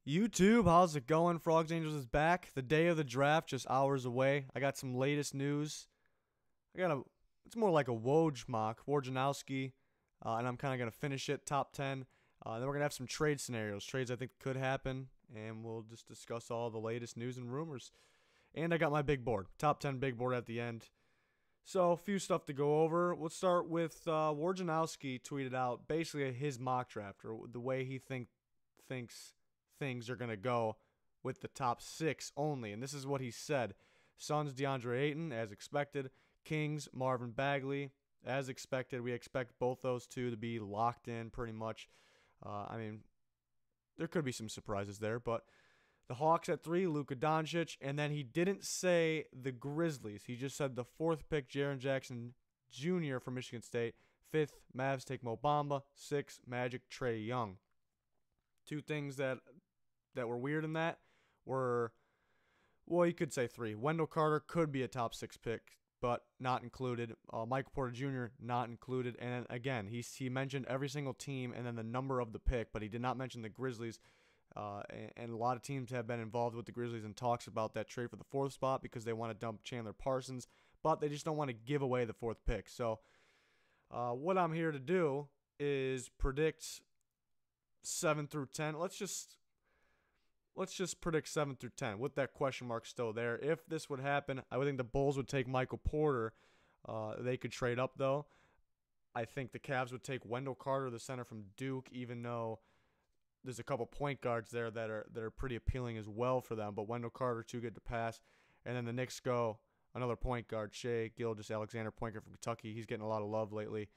YouTube, how's it going? Frogs Angels is back. The day of the draft, just hours away. I got some latest news. It's more like a Woj mock, Wojnarowski, and I'm kind of gonna finish it top 10. Then we're gonna have some trade scenarios, trades I think could happen, and we'll just discuss all the latest news and rumors. And I got my big board, top 10 big board at the end. So a few stuff to go over. Let's start with Wojnarowski tweeted out basically his mock draft, or the way he thinks things are going to go with the top six only. And this is what he said. Suns, DeAndre Ayton, as expected. Kings, Marvin Bagley, as expected. We expect both those two to be locked in pretty much. There could be some surprises there, but the Hawks at 3, Luka Doncic. And then he didn't say the Grizzlies. He just said the 4th pick, Jaren Jackson Jr. from Michigan State. 5th, Mavs take Mo Bamba. 6, Magic, Trae Young. Two things that were weird in that were, well, you could say 3. Wendell Carter could be a top 6 pick, but not included. Michael Porter Jr. not included. And again, he mentioned every single team and then the number of the pick, but he did not mention the Grizzlies. And a lot of teams have been involved with the Grizzlies and talks about that trade for the 4th spot because they want to dump Chandler Parsons, but they just don't want to give away the 4th pick. So what I'm here to do is predict 7 through 10. Let's just predict 7 through 10 with that question mark still there. If this would happen, I would think the Bulls would take Michael Porter. They could trade up, though. I think the Cavs would take Wendell Carter, the center from Duke, even though there's a couple point guards there that are pretty appealing as well for them. But Wendell Carter, too good to pass. And then the Knicks go another point guard, Shai Gilgeous-Alexander, point guard from Kentucky. He's getting a lot of love lately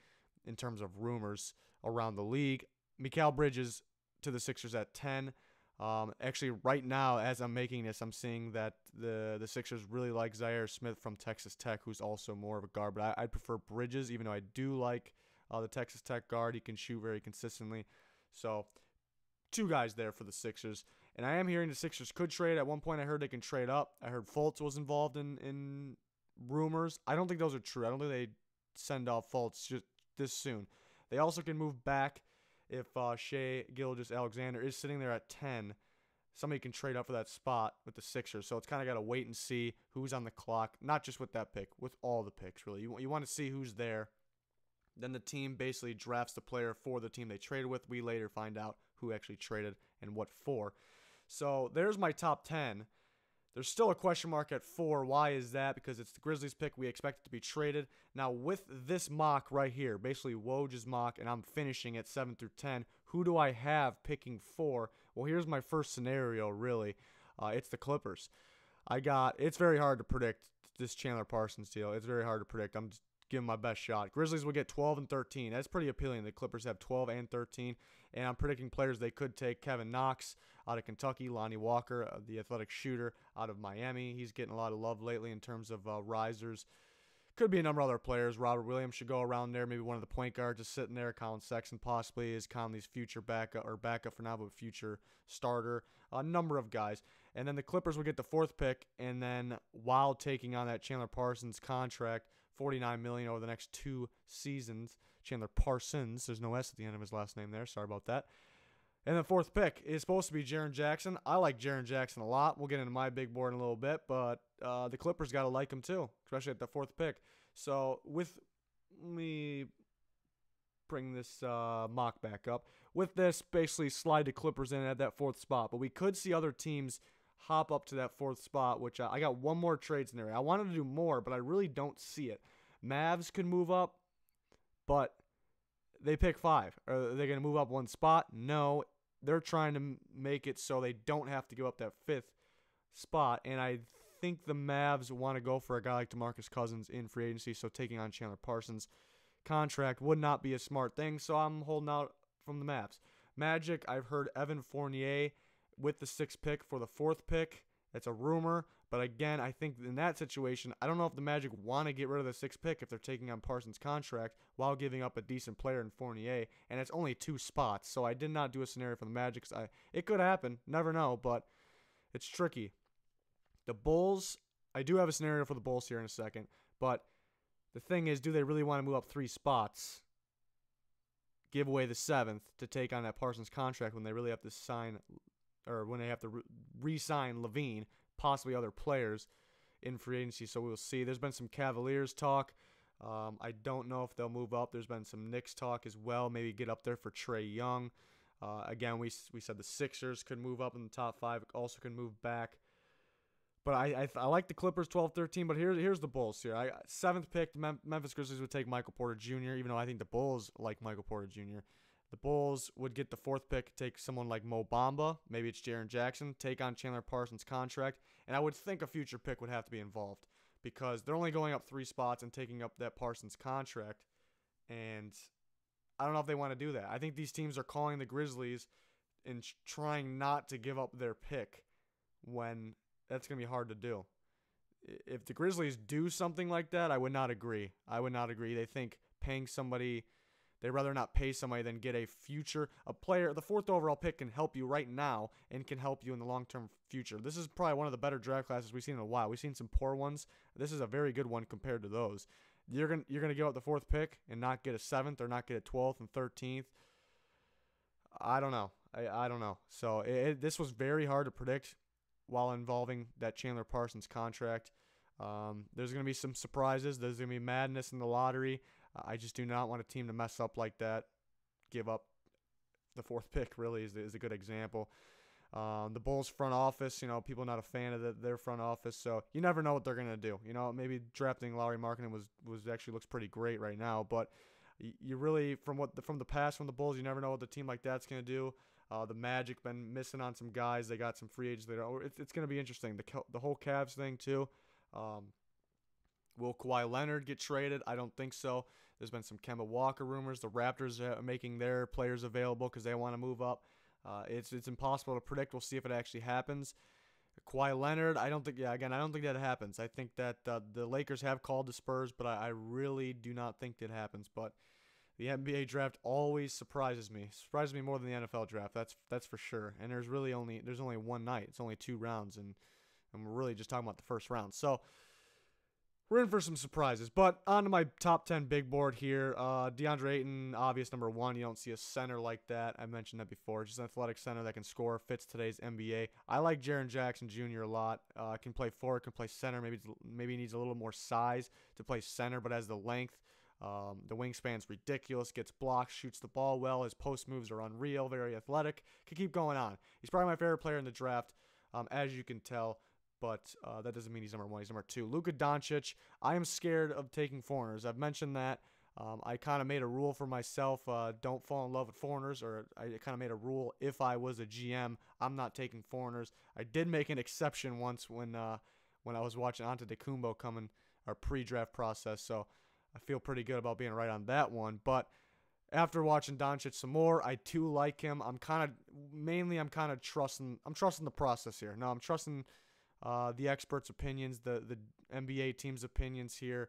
in terms of rumors around the league. Mikal Bridges to the Sixers at 10. Actually, right now, as I'm making this, I'm seeing that the Sixers really like Zaire Smith from Texas Tech, who's also more of a guard. But I'd prefer Bridges, even though I do like the Texas Tech guard. He can shoot very consistently. So, 2 guys there for the Sixers. And I am hearing the Sixers could trade. At one point, I heard they can trade up. I heard Fultz was involved in rumors. I don't think those are true. I don't think they send off Fultz just this soon. They also can move back. If Shai Gilgeous-Alexander is sitting there at 10, somebody can trade up for that spot with the Sixers. So it's kind of got to wait and see who's on the clock, not just with that pick, with all the picks, really. You want to see who's there. Then the team basically drafts the player for the team they traded with. We later find out who actually traded and what for. So there's my top 10. There's still a question mark at 4. Why is that? Because it's the Grizzlies pick. We expect it to be traded. Now, with this mock right here, basically Woj's mock, and I'm finishing at 7 through 10, who do I have picking 4? Well, here's my first scenario, really. It's the Clippers. It's very hard to predict this Chandler Parsons deal. It's very hard to predict. I'm just giving my best shot. Grizzlies will get 12 and 13. That's pretty appealing. The Clippers have 12 and 13. And I'm predicting players they could take. Kevin Knox out of Kentucky. Lonnie Walker, the athletic shooter out of Miami. He's getting a lot of love lately in terms of risers. Could be a number of other players. Robert Williams should go around there. Maybe one of the point guards is sitting there. Colin Sexton possibly is Conley's future backup for now, but future starter. A number of guys. And then the Clippers will get the 4th pick, and then while taking on that Chandler Parsons contract, $49 million over the next 2 seasons. Chandler Parsons. There's no S at the end of his last name there. Sorry about that. And the 4th pick is supposed to be Jaren Jackson. I like Jaren Jackson a lot. We'll get into my big board in a little bit, but the Clippers got to like him too, especially at the 4th pick. So let me bring this mock back up. With this, basically slide the Clippers in at that 4th spot. But we could see other teams hop up to that 4th spot, which I got one more trade scenario. I wanted to do more, but I really don't see it. Mavs could move up, but they pick 5. Are they going to move up 1 spot? No. They're trying to make it so they don't have to give up that 5th spot. And I think the Mavs want to go for a guy like DeMarcus Cousins in free agency. So taking on Chandler Parsons' contract would not be a smart thing. So I'm holding out from the Mavs. Magic, I've heard Evan Fournier with the 6th pick for the 4th pick. That's a rumor. But again, I think in that situation, I don't know if the Magic want to get rid of the 6th pick if they're taking on Parsons' contract while giving up a decent player in Fournier. And it's only 2 spots. So I did not do a scenario for the Magic. It could happen. Never know. But it's tricky. The Bulls, I do have a scenario for the Bulls here in a second. But the thing is, do they really want to move up 3 spots? Give away the 7th to take on that Parsons contract when they really have to sign or when they have to re-sign Levine, possibly other players in free agency. So we'll see. There's been some Cavaliers talk. I don't know if they'll move up. There's been some Knicks talk as well. Maybe get up there for Trae Young. Again, we said the Sixers could move up in the top 5. Also could move back. But I like the Clippers 12-13. But here's the Bulls here. 7th pick, Memphis Grizzlies would take Michael Porter Jr., even though I think the Bulls like Michael Porter Jr. The Bulls would get the 4th pick, take someone like Mo Bamba. Maybe it's Jaren Jackson. Take on Chandler Parsons' contract. And I would think a future pick would have to be involved because they're only going up 3 spots and taking up that Parsons contract. And I don't know if they want to do that. I think these teams are calling the Grizzlies and trying not to give up their pick when that's going to be hard to do. If the Grizzlies do something like that, I would not agree. They think paying somebody, they'd rather not pay somebody than get a player. The 4th overall pick can help you right now and can help you in the long-term future. This is probably one of the better draft classes we've seen in a while. We've seen some poor ones. This is a very good one compared to those. You're gonna give up the 4th pick and not get a 7th or not get a 12th and 13th. I don't know. I don't know. So this was very hard to predict while involving that Chandler Parsons contract. There's going to be some surprises. There's going to be madness in the lottery. I just do not want a team to mess up like that. Give up the 4th pick really is a good example. The Bulls front office, people not a fan of their front office, so you never know what they're going to do. Maybe drafting Lauri Markkanen was actually looks pretty great right now, but you really, from the past from the Bulls, you never know what the team like that's going to do. The Magic been missing on some guys. They got some free agents later. It's going to be interesting. The whole Cavs thing too. Will Kawhi Leonard get traded? I don't think so. There's been some Kemba Walker rumors. The Raptors are making their players available because they want to move up. It's impossible to predict. We'll see if it actually happens. Kawhi Leonard, I don't think that happens. I think that the Lakers have called the Spurs, but I really do not think that happens. But the NBA draft always surprises me. Surprises me more than the NFL draft. That's for sure. And there's only one night. It's only 2 rounds, and we're really just talking about the first round. So we're in for some surprises. But on to my top 10 big board here. DeAndre Ayton, obvious number 1. You don't see a center like that. I mentioned that before. Just an athletic center that can score, fits today's NBA. I like Jaren Jackson Jr. a lot. Can play forward, can play center. Maybe needs a little more size to play center, but has the length. The wingspan's ridiculous. Gets blocks, shoots the ball well. His post moves are unreal. Very athletic. Can keep going on. He's probably my favorite player in the draft, as you can tell. But that doesn't mean he's number 1. He's number 2. Luka Doncic. I am scared of taking foreigners. I've mentioned that. I kind of made a rule for myself. Don't fall in love with foreigners. Or I kind of made a rule if I was a GM, I'm not taking foreigners. I did make an exception once when I was watching Antetokounmpo come our pre-draft process. So I feel pretty good about being right on that one. But after watching Doncic some more, I too like him. I'm kind of trusting the process here. No, I'm trusting the experts' opinions, the NBA team's opinions here.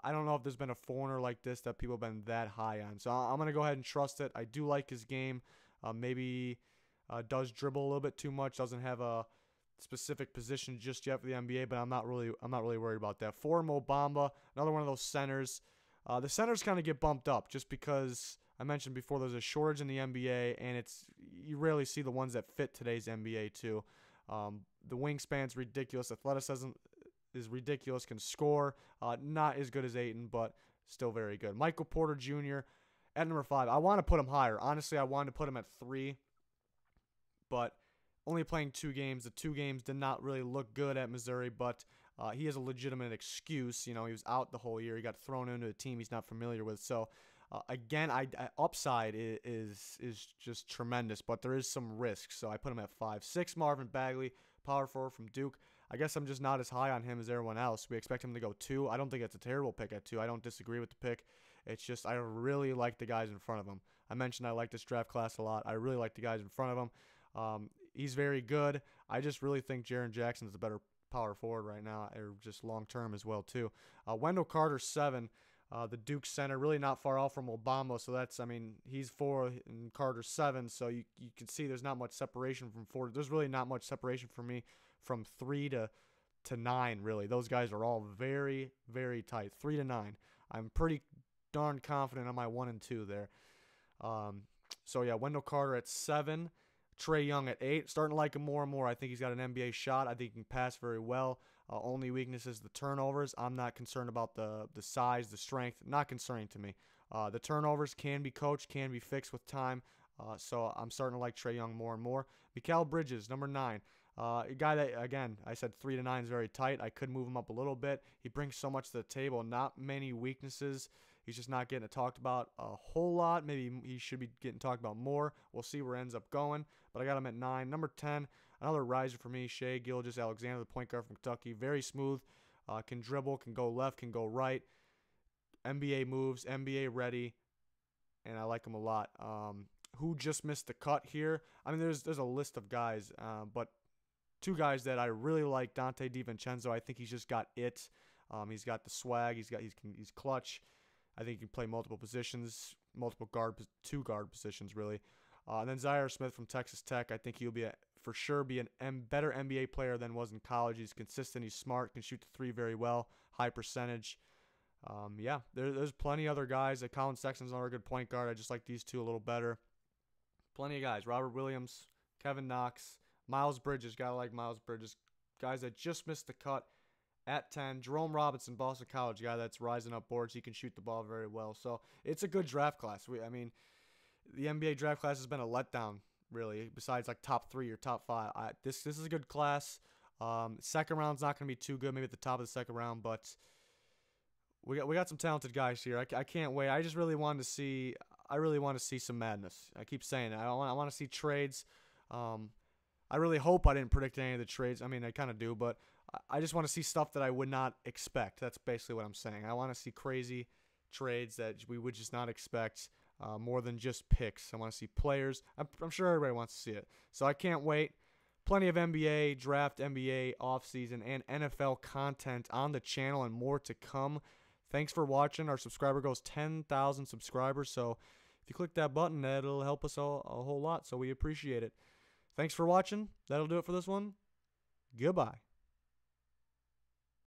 I don't know if there's been a foreigner like this that people have been that high on. So I'm going to go ahead and trust it. I do like his game. Maybe does dribble a little bit too much, doesn't have a specific position just yet for the NBA, but I'm not really worried about that. For Mo Bamba, another one of those centers. The centers kind of get bumped up just because I mentioned before there's a shortage in the NBA, and you rarely see the ones that fit today's NBA too. The wingspan's ridiculous. Athleticism is ridiculous. Can score. Not as good as Ayton, but still very good. Michael Porter Jr. at number 5. I want to put him higher. Honestly, I wanted to put him at 3, but only playing 2 games. The 2 games did not really look good at Missouri, but he has a legitimate excuse. He was out the whole year. He got thrown into a team he's not familiar with. So, again, upside is just tremendous, but there is some risk. So I put him at 5. 6, Marvin Bagley, power forward from Duke. I guess I'm just not as high on him as everyone else. We expect him to go 2. I don't think it's a terrible pick at 2. I don't disagree with the pick. It's just I really like the guys in front of him. I mentioned I like this draft class a lot. I really like the guys in front of him. He's very good. I just really think Jaren Jackson's the better power forward right now, or just long-term as well, too. Wendell Carter, 7. The Duke center, really not far off from Obama, so he's 4 and Carter's 7, so you can see there's not much separation from 4. There's really not much separation for me from 3 to 9, really. Those guys are all very, very tight, 3 to 9. I'm pretty darn confident on my 1 and 2 there. So, yeah, Wendell Carter at 7. Trae Young at 8. Starting to like him more and more. I think he's got an NBA shot. I think he can pass very well. Only weakness is the turnovers. I'm not concerned about the size, the strength. Not concerning to me. The turnovers can be coached, can be fixed with time. So I'm starting to like Trae Young more and more. Mikal Bridges, number 9. A guy that, again, I said 3 to 9 is very tight. I could move him up a little bit. He brings so much to the table. Not many weaknesses. He's just not getting talked about a whole lot. Maybe he should be getting talked about more. We'll see where it ends up going. But I got him at 9. Number 10, another riser for me, Shai Gilgeous-Alexander, the point guard from Kentucky. Very smooth. Can dribble, can go left, can go right. NBA moves, NBA ready. And I like him a lot. Who just missed the cut here? I mean, there's a list of guys, but 2 guys that I really like. Dante DiVincenzo, I think he's just got it. He's got the swag. He's clutch. I think he can play multiple positions, 2 guard positions really. And then Zaire Smith from Texas Tech. I think he'll for sure be a better NBA player than was in college. He's consistent. He's smart. Can shoot the 3 very well. High percentage. Yeah, there's plenty of other guys. Colin Sexton's another good point guard. I just like these 2 a little better. Plenty of guys. Robert Williams, Kevin Knox, Miles Bridges. Gotta like Miles Bridges. Guys that just missed the cut at 10. Jerome Robinson, Boston College, guy that's rising up boards. He can shoot the ball very well. So it's a good draft class. I mean, the NBA draft class has been a letdown, really, besides like top 3 or top 5. This is a good class. Second round's not going to be too good, maybe at the top of the second round, but we got some talented guys here. I can't wait. I really want to see some madness. I keep saying it. I want to see trades. I really hope I didn't predict any of the trades. I mean, I kind of do, but I just want to see stuff that I would not expect. That's basically what I'm saying. I want to see crazy trades that we would just not expect, more than just picks. I want to see players. I'm sure everybody wants to see it. So I can't wait. Plenty of NBA draft, NBA offseason, and NFL content on the channel and more to come. Thanks for watching. Our subscriber goes 10,000 subscribers. So if you click that button, that'll help us a whole lot. So we appreciate it. Thanks for watching. That'll do it for this one. Goodbye.